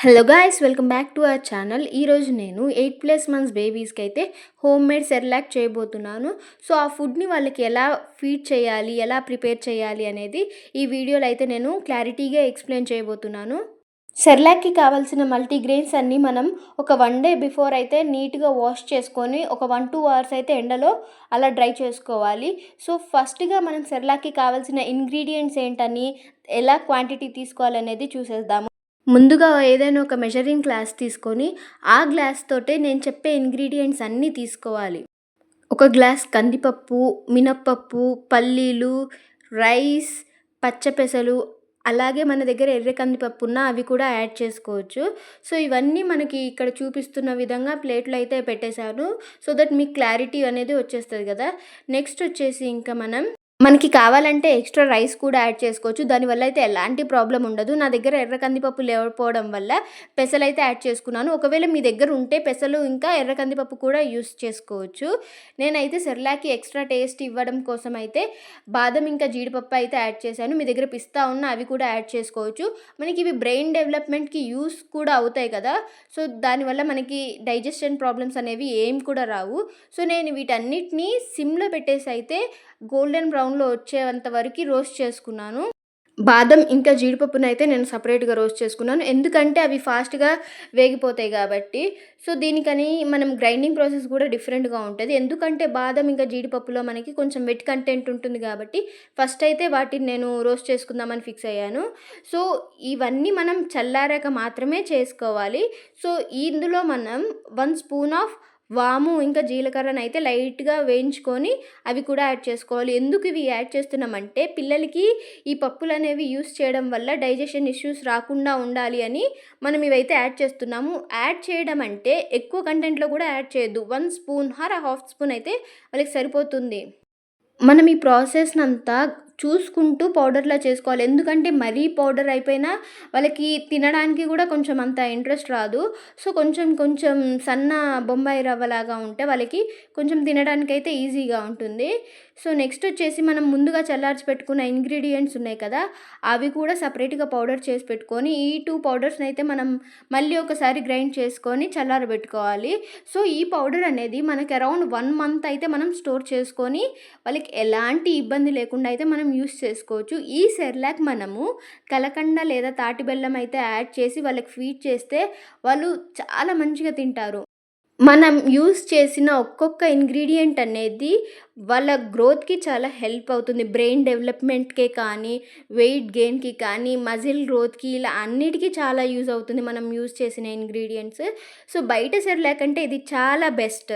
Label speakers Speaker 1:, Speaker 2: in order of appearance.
Speaker 1: Hello guys, welcome back to our channel. ఈరోజు నేను 8+ months బేబీస్కి అయితే హోమ్ మేడ్ సెర్లాక్ చేయబోతున్నాను. సో ఆ ఫుడ్ని వాళ్ళకి ఎలా ఫీడ్ చేయాలి, ఎలా ప్రిపేర్ చేయాలి అనేది ఈ వీడియోలో అయితే నేను క్లారిటీగా ఎక్స్ప్లెయిన్ చేయబోతున్నాను. సెర్లాక్కి కావాల్సిన మల్టీగ్రెయిన్స్ అన్నీ మనం ఒక 1 డే బిఫోర్ అయితే నీట్గా వాష్ చేసుకొని ఒక 1-2 అవర్స్ అయితే ఎండలో అలా డ్రై చేసుకోవాలి. సో ఫస్ట్గా మనం సెర్లాక్కి కావాల్సిన ఇంగ్రీడియంట్స్ ఏంటని, ఎలా క్వాంటిటీ తీసుకోవాలనేది చూసేద్దాము. ముందుగా ఏదైనా ఒక మెజరింగ్ గ్లాస్ తీసుకొని ఆ గ్లాస్ తోటే నేను చెప్పే ఇంగ్రీడియంట్స్ అన్నీ తీసుకోవాలి. ఒక గ్లాస్ కందిపప్పు, మినప్పప్పు, పల్లీలు, రైస్, పచ్చపెసలు, అలాగే మన దగ్గర ఎర్ర కందిపప్పు ఉన్నా అవి కూడా యాడ్ చేసుకోవచ్చు. సో ఇవన్నీ మనకి ఇక్కడ చూపిస్తున్న విధంగా ప్లేట్లో అయితే పెట్టేశాను. సో దట్ మీకు క్లారిటీ అనేది వచ్చేస్తుంది కదా. నెక్స్ట్ వచ్చేసి ఇంకా మనకి కావాలంటే ఎక్స్ట్రా రైస్ కూడా యాడ్ చేసుకోవచ్చు. దానివల్ల అయితే ఎలాంటి ప్రాబ్లమ్ ఉండదు. నా దగ్గర ఎర్ర కందిపప్పు లేకపోవడం వల్ల పెసలైతే యాడ్ చేసుకున్నాను. ఒకవేళ మీ దగ్గర ఉంటే పెసలు ఇంకా ఎర్ర కందిపప్పు కూడా యూస్ చేసుకోవచ్చు. నేనైతే సెర్లాక్కి ఎక్స్ట్రా టేస్ట్ ఇవ్వడం కోసం అయితే బాదం ఇంకా జీడిపప్పు అయితే యాడ్ చేశాను. మీ దగ్గర పిస్తా ఉన్న అవి కూడా యాడ్ చేసుకోవచ్చు. మనకి ఇవి బ్రెయిన్ డెవలప్మెంట్కి యూస్ కూడా అవుతాయి కదా. సో దానివల్ల మనకి డైజెషన్ ప్రాబ్లమ్స్ అనేవి ఏం కూడా రావు. సో నేను వీటన్నిటిని సిమ్లో పెట్టేసి అయితే గోల్డెన్ బ్రౌన్లో వచ్చేంత వరకు రోస్ట్ చేసుకున్నాను. బాదం ఇంకా జీడిపప్పునైతే నేను సపరేట్గా రోస్ట్ చేసుకున్నాను. ఎందుకంటే అవి ఫాస్ట్గా వేగిపోతాయి కాబట్టి. సో దీనికని మనం గ్రైండింగ్ ప్రాసెస్ కూడా డిఫరెంట్గా ఉంటుంది. ఎందుకంటే బాదం ఇంకా జీడిపప్పులో మనకి కొంచెం వెట్ కంటెంట్ ఉంటుంది కాబట్టి ఫస్ట్ అయితే వాటిని నేను రోస్ట్ చేసుకుందామని ఫిక్స్ అయ్యాను. సో ఇవన్నీ మనం చల్లారాక మాత్రమే చేసుకోవాలి. సో ఇందులో మనం 1 స్పూన్ ఆఫ్ వాము ఇంకా జీలకర్రనైతే లైట్గా వేయించుకొని అవి కూడా యాడ్ చేసుకోవాలి. ఎందుకు ఇవి యాడ్ చేస్తున్నామంటే పిల్లలకి ఈ పప్పులనేవి యూస్ చేయడం వల్ల డైజెషన్ ఇష్యూస్ రాకుండా ఉండాలి అని మనం ఇవైతే యాడ్ చేస్తున్నాము. యాడ్ చేయడం అంటే ఎక్కువ కంటెంట్లో కూడా యాడ్ చేయొద్దు. 1 స్పూన్ ఆర్ హాఫ్ స్పూన్ అయితే వాళ్ళకి సరిపోతుంది. మనం ఈ ప్రాసెస్‌నంతా చూసుకుంటూ పౌడర్‌లా చేసుకోవాలి. ఎందుకంటే మరీ పౌడర్ అయిపోయినా వాళ్ళకి తినడానికి కూడా కొంచెం అంత ఇంట్రెస్ట్ రాదు. సో కొంచెం కొంచెం సన్న బొంబాయి రవ్వలాగా ఉంటే వాళ్ళకి కొంచెం తినడానికైతే ఈజీగా ఉంటుంది. సో నెక్స్ట్ వచ్చేసి మనం ముందుగా చల్లార్చి పెట్టుకున్న ఇంగ్రీడియంట్స్ ఉన్నాయి కదా, అవి కూడా సపరేట్‌గా పౌడర్ చేసి పెట్టుకొని ఈ 2 పౌడర్స్‌నైతే మనం మళ్ళీ ఒకసారి గ్రైండ్ చేసుకొని చల్లారబెట్టుకోవాలి. సో ఈ పౌడర్ అనేది మనకి అరౌండ్ 1 మంత్ అయితే మనం స్టోర్ చేసుకొని వాళ్ళకి ఎలాంటి ఇబ్బంది లేకుండా అయితే మనం యూస్ చేసుకోవచ్చు. ఈ సెర్లాక్ మనము కలకండ లేదా తాటి బెల్లం అయితే యాడ్ చేసి వాళ్ళకి ఫీడ్ చేస్తే వాళ్ళు చాలా మంచిగా తింటారు. మనం యూస్ చేసిన ఒక్కొక్క ఇంగ్రీడియంట్ అనేది వాళ్ళ గ్రోత్‌కి చాలా హెల్ప్ అవుతుంది. బ్రెయిన్ డెవలప్మెంట్‌కే కానీ, వెయిట్ గెయిన్‌కి కానీ, మజిల్ గ్రోత్‌కి ఇలా అన్నిటికీ చాలా యూజ్ అవుతుంది మనం యూజ్ చేసిన ఇంగ్రీడియంట్స్. సో బయట సెర్లాక్ అంటే ఇది చాలా బెస్ట్.